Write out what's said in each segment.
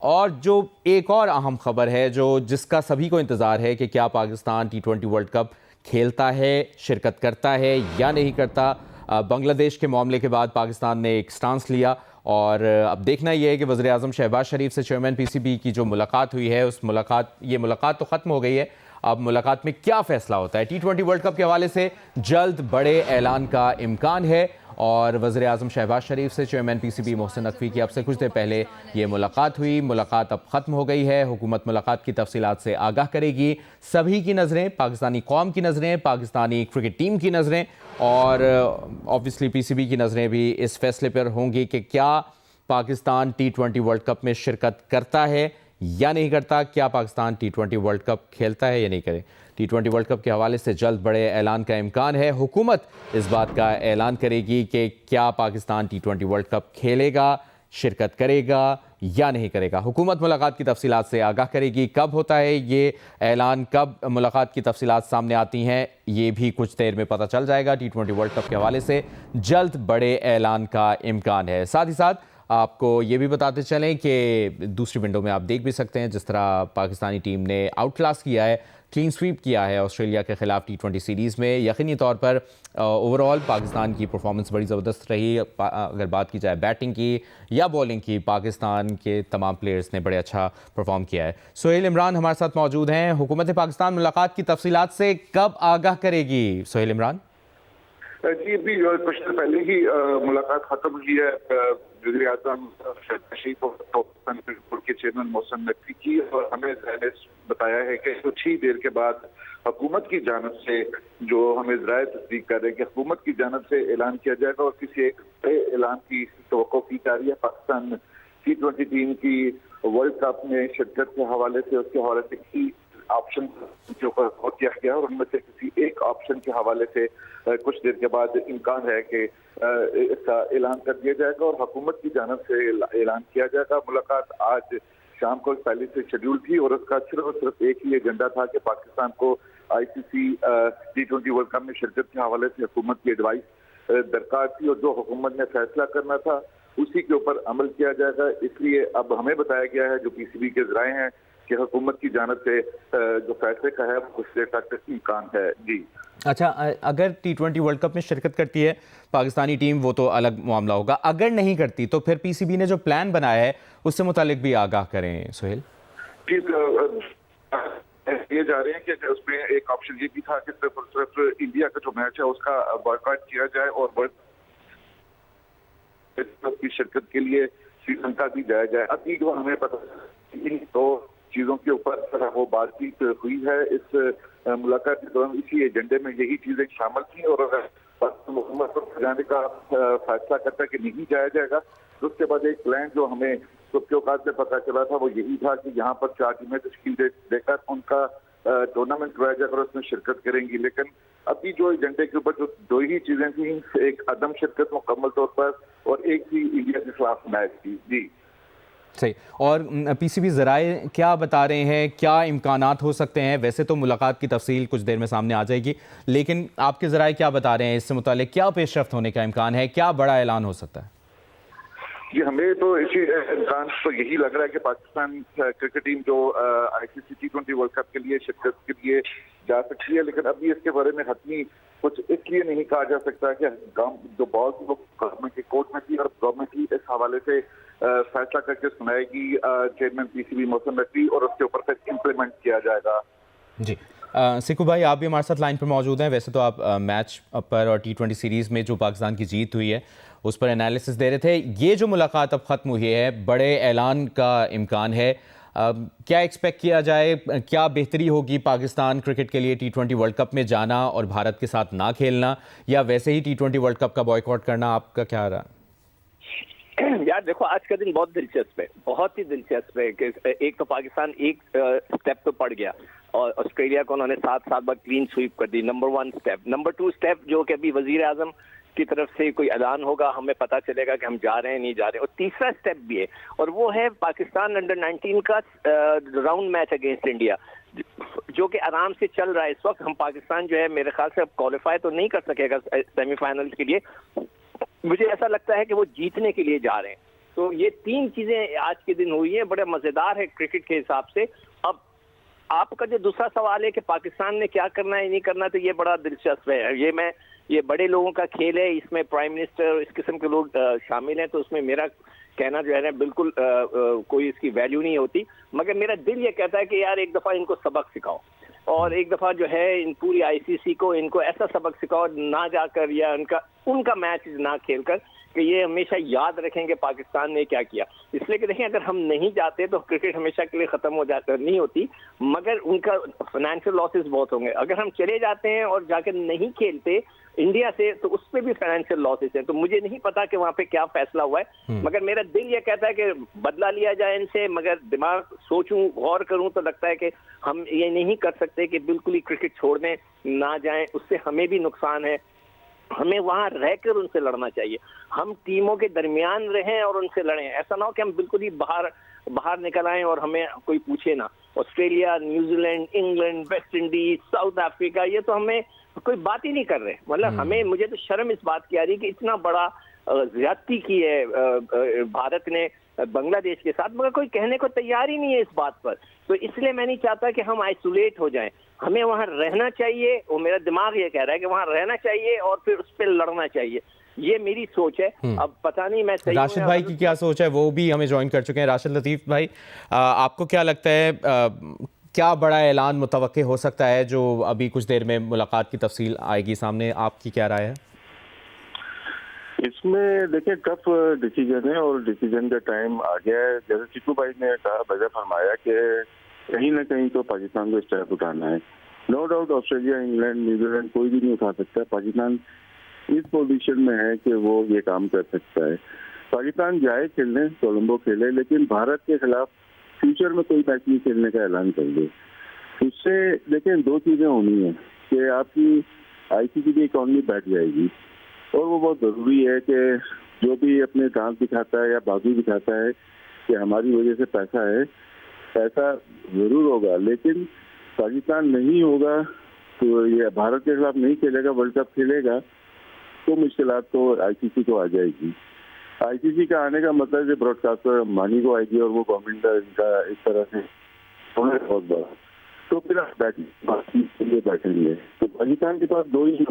और जो एक और अहम खबर है जो जिसका सभी को इंतज़ार है कि क्या पाकिस्तान T20 वर्ल्ड कप खेलता है, शिरकत करता है या नहीं करता। बांग्लादेश के मामले के बाद पाकिस्तान ने एक स्टांस लिया और अब देखना यह है कि वज़ीर आज़म शहबाज शरीफ से चेयरमैन PCB की जो मुलाकात हुई है उस मुलाकात तो ख़त्म हो गई है। अब मुलाकात में क्या फ़ैसला होता है, T20 वर्ल्ड कप के हवाले से जल्द बड़े ऐलान का इम्कान है। और वज़ीर आज़म शहबाज शरीफ से चेयरमैन PCB मोहसिन नकवी की अब से कुछ देर पहले ये मुलाकात हुई। मुलाकात अब ख़त्म हो गई है। हुकूमत मुलाकात की तफसीलात से आगाह करेगी। सभी की नज़रें, पाकिस्तानी कौम की नज़रें, पाकिस्तानी क्रिकेट टीम की नज़रें और ऑब्वियसली PCB की नज़रें भी इस फैसले पर होंगी कि क्या पाकिस्तान T20 वर्ल्ड कप में शिरकत करता है या नहीं करता, क्या पाकिस्तान T20 वर्ल्ड कप खेलता है या नहीं करे। T20 वर्ल्ड कप के हवाले से जल्द बड़े ऐलान का इम्कान है। हुकूमत इस बात का ऐलान करेगी कि क्या पाकिस्तान T20 वर्ल्ड कप खेलेगा, शिरकत करेगा या नहीं करेगा। हुकूमत मुलाकात की तफसीलात से आगाह करेगी। कब होता है ये ऐलान, कब मुलाकात की तफसीलात सामने आती हैं, ये भी कुछ देर में पता चल जाएगा। T20 वर्ल्ड कप के हवाले से जल्द बड़े ऐलान का इम्कान है। साथ ही साथ आपको ये भी बताते चलें कि दूसरी विंडो में आप देख भी सकते हैं जिस तरह पाकिस्तानी टीम ने आउट क्लास किया है, क्लीन स्वीप किया है ऑस्ट्रेलिया के ख़िलाफ़ T20 सीरीज़ में। यकीनी तौर पर ओवरऑल पाकिस्तान की परफॉर्मेंस बड़ी ज़बरदस्त रही। अगर बात की जाए बैटिंग की या बॉलिंग की, पाकिस्तान के तमाम प्लेयर्स ने बड़े अच्छा परफॉर्म किया है। सोहेल इमरान हमारे साथ मौजूद हैं। हुकूमत पाकिस्तान मुलाकात की तफसीलात से कब आगाह करेगी सोहेल इमरान? जी अभी कुछ देर पहले ही मुलाकात खत्म हुई है वज़ीर आज़म शरीफ और के चेयरमैन मोहसिन नकवी की, और हमें बताया है कि कुछ ही देर के बाद हुकूमत की जानिब से जो हमें ज़राए तस्दीक कर रहे हैं कि हुकूमत की जानिब से ऐलान किया जाएगा और किसी एक बड़े ऐलान की तवक्को की जा रही है। पाकिस्तान T20 टीम की वर्ल्ड कप में शिरकत के हवाले से, उसके हवाले से की ऑप्शन के ऊपर गौर किया गया और उनमें से किसी एक ऑप्शन के हवाले से कुछ देर के बाद इम्कान है कि इसका ऐलान कर दिया जाएगा और हुकूमत की जानिब से ऐलान किया जाएगा। मुलाकात आज शाम को पहले से शेड्यूल थी और उसका सिर्फ एक ही एजेंडा था कि पाकिस्तान को ICC T20 वर्ल्ड कप में शिरकत के हवाले से हुकूमत की एडवाइस दरकार थी और जो हुकूमत ने फैसला करना था उसी के ऊपर अमल किया जाएगा। इसलिए अब हमें बताया गया है, जो PCB के ज़राए हैं, कि हुकूमत की जानिब से जो फैसले का है वो कुछ देर तक इम्कान है। जी अच्छा, अगर T20 वर्ल्ड कप में शिरकत करती है पाकिस्तानी टीम वो तो अलग मामला होगा, अगर नहीं करती तो फिर PCB ने जो प्लान बनाया है उससे मुतालिक भी आगाह करें सोहेल। ये जा रहे हैं कि उसमें एक ऑप्शन ये भी था कि सिर्फ और सिर्फ इंडिया का जो मैच है उसका बॉयकॉट किया जाए और वर्ल्ड की शिरकत के लिए श्रीलंका भी जाया जाए। अभी जो हमें पता तो चीजों के ऊपर वो बातचीत हुई है इस मुलाकात के दौरान, इसी एजेंडे में यही चीजें शामिल थी और अगर हुकूमत को जाने का फैसला करता है कि नहीं जाया जाएगा तो उसके बाद एक प्लान जो हमें सबके औकात से पता चला था वो यही था कि यहाँ पर 4 टीमें तश्कील देकर उनका टूर्नामेंट कराया जाएगा और उसमें शिरकत करेंगी। लेकिन अभी जो एजेंडे के ऊपर जो दो ही चीजें थी, एक अदम शिरकत मुकम्मल तौर पर और एक थी इंडिया के खिलाफ मैच थी। जी सही। और PCB ज़राए क्या बता रहे हैं, क्या इम्कानात हो सकते हैं? वैसे तो मुलाकात की तफसील कुछ देर में सामने आ जाएगी, लेकिन आपके ज़राए क्या बता रहे हैं, इससे मुतालिक क्या पेशरफ्त होने का इम्कान है, क्या बड़ा ऐलान हो सकता है? जी हमें तो इसी इम्कान तो यही लग रहा है कि पाकिस्तान क्रिकेट टीम जो ICC T20 वर्ल्ड कप के लिए शिरकत के लिए जा सकती है, लेकिन अभी इसके बारे में हतमी कुछ इसलिए नहीं कहा जा सकता कि जो बॉल थी वो गवर्नमेंट के कोर्ट में थी और गवर्नमेंट ही इस हवाले से फैसला करके सुनाएगी चेयरमैन PCB मोहसिन नकवी और उसके ऊपर फिर इम्प्लीमेंट किया जाएगा। जी सिकू भाई, आप भी हमारे साथ लाइन पर मौजूद हैं। वैसे तो आप मैच पर और T20 सीरीज़ में जो पाकिस्तान की जीत हुई है उस पर एनालिसिस दे रहे थे। ये जो मुलाकात अब ख़त्म हुई है, बड़े ऐलान का इम्कान है, क्या एक्सपेक्ट किया जाए, क्या बेहतरी होगी पाकिस्तान क्रिकेट के लिए T20 वर्ल्ड कप में जाना और भारत के साथ ना खेलना, या वैसे ही T20 वर्ल्ड कप का बॉयकॉट करना? आपका क्या रहा? यार देखो, आज का दिन बहुत दिलचस्प है, बहुत ही दिलचस्प है कि एक तो पाकिस्तान एक स्टेप तो पड़ गया और ऑस्ट्रेलिया को उन्होंने 7 बार क्लीन स्वीप कर दी। Number 1 step. नंबर 2 स्टेप जो कि अभी वजीर आजम की तरफ से कोई ऐलान होगा, हमें पता चलेगा कि हम जा रहे हैं नहीं जा रहे हैं। और तीसरा स्टेप भी है और वो है पाकिस्तान अंडर-19 का राउंड मैच अगेंस्ट इंडिया, जो कि आराम से चल रहा है इस वक्त। हम पाकिस्तान जो है मेरे ख्याल से अब क्वालिफाई तो नहीं कर सकेगा सेमीफाइनल के लिए, मुझे ऐसा लगता है कि वो जीतने के लिए जा रहे हैं। तो ये 3 चीजें आज के दिन हुई है, बड़े मजेदार है क्रिकेट के हिसाब से। अब आपका जो दूसरा सवाल है कि पाकिस्तान ने क्या करना है नहीं करना, तो ये बड़ा दिलचस्प है। ये बड़े लोगों का खेल है, इसमें प्राइम मिनिस्टर इस किस्म के लोग शामिल हैं, तो उसमें मेरा कहना जो है ना बिल्कुल कोई इसकी वैल्यू नहीं होती। मगर मेरा दिल ये कहता है कि यार एक दफा इनको सबक सिखाओ, और एक दफा जो है इन पूरी आईसीसी को इनको ऐसा सबक सिखाओ, ना जाकर या उनका मैच ना खेलकर, कि ये हमेशा याद रखेंगे पाकिस्तान ने क्या किया। इसलिए कि देखें, अगर हम नहीं जाते तो क्रिकेट हमेशा के लिए खत्म हो जाता नहीं होती, मगर उनका फाइनेंशियल लॉसेस बहुत होंगे। अगर हम चले जाते हैं और जाकर नहीं खेलते इंडिया से, तो उस पर भी फाइनेंशियल लॉसेस हैं। तो मुझे नहीं पता कि वहां पे क्या फैसला हुआ है, मगर मेरा दिल ये कहता है कि बदला लिया जाए इनसे। मगर दिमाग सोचूं, गौर करूं, तो लगता है कि हम ये नहीं कर सकते कि बिल्कुल ही क्रिकेट छोड़ दें, ना जाएं, उससे हमें भी नुकसान है। हमें वहां रहकर उनसे लड़ना चाहिए, हम टीमों के दरमियान रहें और उनसे लड़ें। ऐसा ना हो कि हम बिल्कुल ही बाहर निकल आए और हमें कोई पूछे ना। Australia, New Zealand, England, West Indies, south Africa, ये तो हमें कोई बात ही नहीं कर रहे। मतलब मुझे तो शर्म इस बात की आ रही कि इतना बड़ा ज्यादती की है भारत ने बांग्लादेश के साथ, मगर कोई कहने को तैयार ही नहीं है इस बात पर। तो इसलिए मैं नहीं चाहता कि हम आइसोलेट हो जाएं, हमें वहां रहना चाहिए। और मेरा दिमाग ये कह रहा है कि वहां रहना चाहिए और फिर उस पर लड़ना चाहिए। ये मेरी सोच है। अब पता नहीं मैं सही राशिद भाई की क्या सोच है, वो भी हमें ज्वाइन कर चुके हैं। राशिद लतीफ़ भाई, आपको क्या लगता है, क्या बड़ा ऐलान मुतवक्के हो सकता है जो अभी कुछ देर में मुलाकात की तफसील आएगी सामने? आपकी क्या राय है इसमें? देखिए, टफ डिसीजन है और डिसीजन का टाइम आ गया है। जैसे चिक्कू भाई ने कहा, वजह फरमाया कि कहीं ना कहीं तो पाकिस्तान को स्टेप उठाना है। No doubt Australia, England, New Zealand कोई भी नहीं उठा सकता। पाकिस्तान इस पोजीशन में है कि वो ये काम कर सकता है। पाकिस्तान जाए खेलने, कोलंबो खेले, लेकिन भारत के खिलाफ फ्यूचर में कोई मैच नहीं खेलने का ऐलान कर दे। उससे देखिए 2 चीजें होनी है कि आपकी आईसीसी की इकॉनमी बैठ जाएगी, और वो बहुत जरूरी है कि जो भी अपने दांत दिखाता है या बाजू दिखाता है कि हमारी वजह से पैसा है, पैसा जरूर होगा, लेकिन पाकिस्तान नहीं होगा तो ये भारत के खिलाफ नहीं खेलेगा, वर्ल्ड कप खेलेगा, तो मुश्किलात तो आईसीसी को आ जाएगी। आईसीसी का आने का मतलब है ब्रॉडकास्टर अंबानी को आएगी, और वो गवर्नमेंट का इनका इस तरह से होना बहुत बड़ा। तो फिर आप बैठेंगे तो पाकिस्तान के पास 2 ही,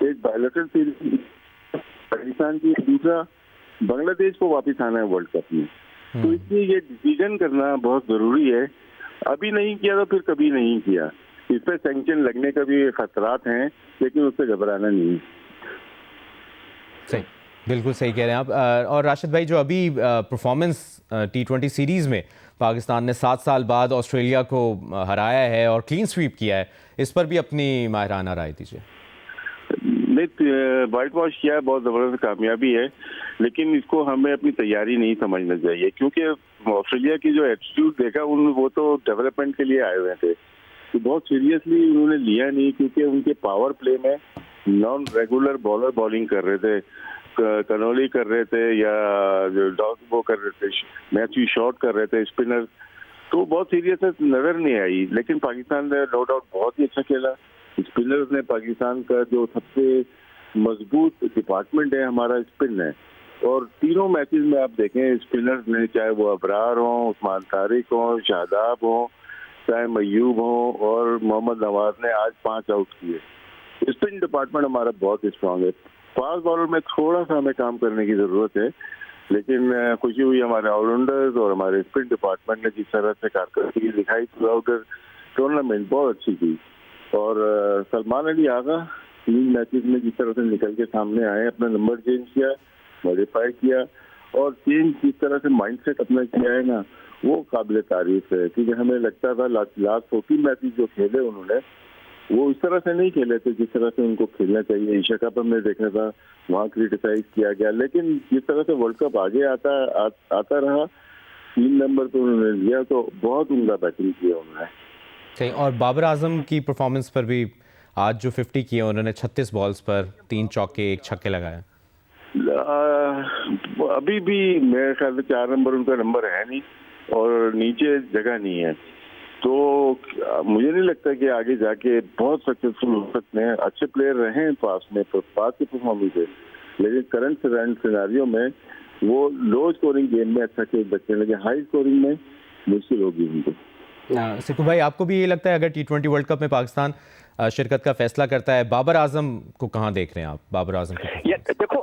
एक बायलैटरल सीरीज पाकिस्तान की, दूसरा बांग्लादेश को वापस आना है वर्ल्ड कप में। तो इसलिए ये डिसीजन करना बहुत जरूरी है। अभी नहीं किया तो फिर कभी नहीं किया। इस पर सैंक्शन लगने का भी खतरात हैं, लेकिन उससे घबराना नहीं। सही, बिल्कुल सही कह रहे हैं आप। और राशिद भाई, जो अभी परफॉर्मेंस T20 सीरीज़ में पाकिस्तान ने 7 साल बाद ऑस्ट्रेलिया को हराया है और क्लीन स्वीप किया है, इस पर भी अपनी माहिराना राय दीजिए। वाइट वॉश किया है, बहुत जबरदस्त कामयाबी है, लेकिन इसको हमें अपनी तैयारी नहीं समझना चाहिए, क्योंकि ऑस्ट्रेलिया की जो एटीट्यूड देखा वो तो डेवलपमेंट के लिए आए हुए थे, तो बहुत सीरियसली उन्होंने लिया नहीं, क्योंकि उनके पावर प्ले में नॉन रेगुलर बॉलर बॉलिंग कर रहे थे, कनोली कर रहे थे, या जो डॉग वो कर रहे थे, मैथ्यू शॉट कर रहे थे, स्पिनर, तो बहुत सीरियसनेस नजर नहीं आई। लेकिन पाकिस्तान ने नो डाउट बहुत ही अच्छा खेला। स्पिनर्स ने, पाकिस्तान का जो सबसे मजबूत डिपार्टमेंट है हमारा स्पिन है, और तीनों मैचेस में आप देखें स्पिनर्स ने, चाहे वो अबरार हो, उस्मान तारिक हो, शादाब हो, चाहे मयूब हो, और मोहम्मद नवाज ने आज 5 आउट किए। स्पिन डिपार्टमेंट हमारा बहुत स्ट्रांग है। फास्ट बॉलर में थोड़ा सा हमें काम करने की जरूरत है, लेकिन खुशी हुई हमारे ऑलराउंडर्स और हमारे स्पिन डिपार्टमेंट ने जिस तरह से कारकर्दगी दिखाई थ्रू आउट टूर्नामेंट, बहुत अच्छी थी। और सलमान अली आगा 3 मैचेस में जिस तरह से निकल के सामने आए, अपना नंबर चेंज किया, मॉडिफाई किया, और चेंज जिस तरह से माइंडसेट अपना किया है ना, वो काबिल तारीफ है। क्योंकि हमें लगता था लास्ट 14 मैचेस जो खेले उन्होंने, वो इस तरह से नहीं खेले थे जिस तरह से उनको खेलना चाहिए। एशिया कप हमने देखा था, वहाँ क्रिटिसाइज किया गया, लेकिन जिस तरह से वर्ल्ड कप आगे आता रहा, 3 नंबर तो उन्होंने लिया, तो बहुत उम्दा बैटिंग किया उन्होंने। सही। और बाबर आजम की परफॉर्मेंस पर भी आज जो 50 किए उन्होंने, 36 बॉल्स पर 3 चौके 1 छक्के लगाए। अभी भी मेरे ख्याल से 4 नंबर उनका नंबर है नहीं, और नीचे जगह नहीं है, तो मुझे नहीं लगता कि आगे जाके बहुत सक्सेसफुल हो सकते हैं। अच्छे प्लेयर रहे हैं पास में, तो पास की परफॉर्मेंस है, लेकिन करंट सिनेरियो में वो लो स्कोरिंग गेम में अच्छा खेल बचने लगे, हाई स्कोरिंग में मुश्किल होगी उनको। सिक्कू भाई, आपको भी ये लगता है अगर T20 वर्ल्ड कप में पाकिस्तान शिरकत का फैसला करता है, बाबर आजम को कहाँ देख रहे हैं आप? बाबर आजम को या देखो,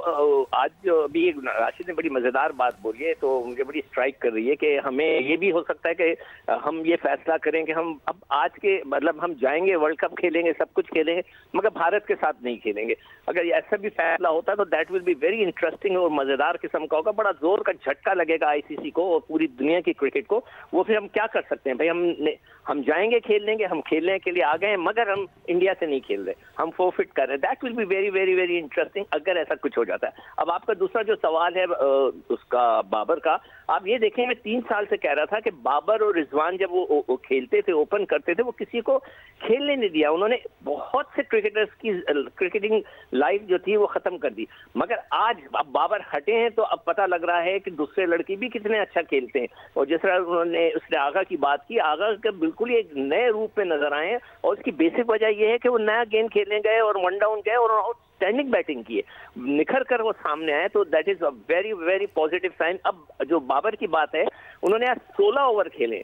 आज अभी राशिद ने बड़ी मजेदार बात बोली है, तो मुझे बड़ी स्ट्राइक कर रही है कि हमें ये भी हो सकता है कि हम ये फैसला करें कि हम अब आज के मतलब हम जाएंगे, वर्ल्ड कप खेलेंगे, सब कुछ खेलेंगे, मगर भारत के साथ नहीं खेलेंगे। अगर ऐसा भी फैसला होता तो that will be very interesting और मजेदार किस्म का होगा, बड़ा जोर का झटका लगेगा आईसीसी को और पूरी दुनिया की क्रिकेट को। वो फिर हम क्या कर सकते हैं भाई, हम जाएंगे खेलेंगे, हम खेलने के लिए आ गए हैं, मगर हम इंडिया से नहीं खेल रहे, हम फोरफिट कर रहे हैं। That will be very very very interesting अगर ऐसा कुछ हो जाता है। अब आपका दूसरा जो सवाल है उसका बाबर का, आप ये देखें, मैं 3 साल से कह रहा था कि बाबर और रिजवान जब वो खेलते थे, ओपन करते थे, वो किसी को खेलने नहीं दिया। उन्होंने बहुत से क्रिकेटर्स की क्रिकेटिंग लाइफ जो थी वो खत्म कर दी। मगर आज अब बाबर हटे हैं तो अब पता लग रहा है कि दूसरे लड़के भी कितने अच्छा खेलते हैं। और जिस तरह उन्होंने उसने आगा की बात की, आगा के बिल्कुल एक नए रूप में नजर आए हैं और उसकी बेसिक वजह यह है कि वो नया गेंद खेलने गए और 1 डाउन गए और आउटस्टैंडिंग बैटिंग की है, निखर कर वो सामने आए, तो that is a very very positive sign. अब जो बाबर की बात है, उन्होंने आज 16 ओवर खेले,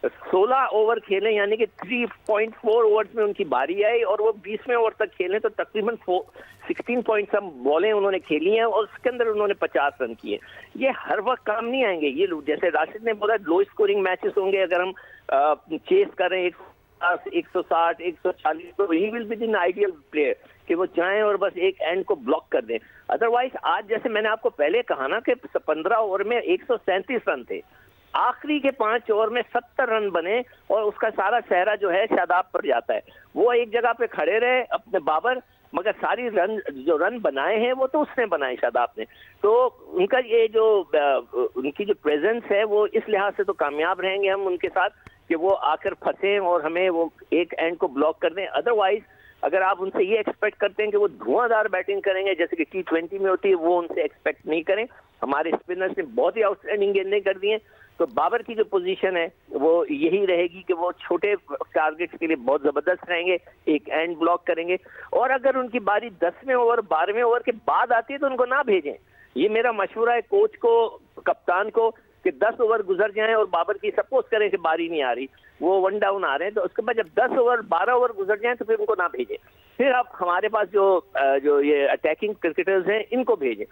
16 ओवर खेले, यानी कि 3.4 ओवर्स में उनकी बारी आई और वो 20वें ओवर तक खेले, तो तकरीबन 16 पॉइंट सब बॉलें उन्होंने खेली हैं और उसके अंदर उन्होंने 50 रन किए। ये हर वक्त काम नहीं आएंगे ये, जैसे राशिद ने बोला लो स्कोरिंग मैचेस होंगे, अगर हम चेस करें 160, 140, तो he will be the ideal player कि वो जाएं और बस एक एंड को ब्लॉक कर दें। अदरवाइज आज जैसे मैंने आपको पहले कहा ना कि 15 ओवर में 137 रन थे, आखिरी के 5 ओवर में 70 रन बने और उसका सारा चेहरा जो है शादाब पर जाता है। वो एक जगह पे खड़े रहे अपने बाबर, मगर सारी जो रन बनाए हैं वो तो उसने बनाए, शादाब ने। तो उनका ये जो उनकी जो प्रेजेंस है वो इस लिहाज से तो कामयाब रहेंगे हम उनके साथ कि वो आकर फंसे और हमें वो एक एंड को ब्लॉक कर दें। अदरवाइज अगर आप उनसे ये एक्सपेक्ट करते हैं कि वो धुआंधार बैटिंग करेंगे जैसे कि T20 में होती है, वो उनसे एक्सपेक्ट नहीं करें। हमारे स्पिनर्स ने बहुत ही आउटस्टैंडिंग गेंदें कर दी हैं, तो बाबर की जो पोजीशन है वो यही रहेगी कि वो छोटे टारगेट्स के लिए बहुत जबरदस्त रहेंगे, एक एंड ब्लॉक करेंगे। और अगर उनकी बारी 10वें ओवर 12वें ओवर के बाद आती है तो उनको ना भेजें। ये मेरा मशवरा है कोच को, कप्तान को, कि 10 ओवर गुजर जाएं और बाबर की सपोज करें कि बारी नहीं आ रही, वो 1 डाउन आ रहे हैं, तो उसके बाद जब 10 ओवर 12 ओवर गुजर जाएं तो फिर उनको ना भेजें। फिर आप हमारे पास जो ये अटैकिंग क्रिकेटर्स हैं इनको भेजें।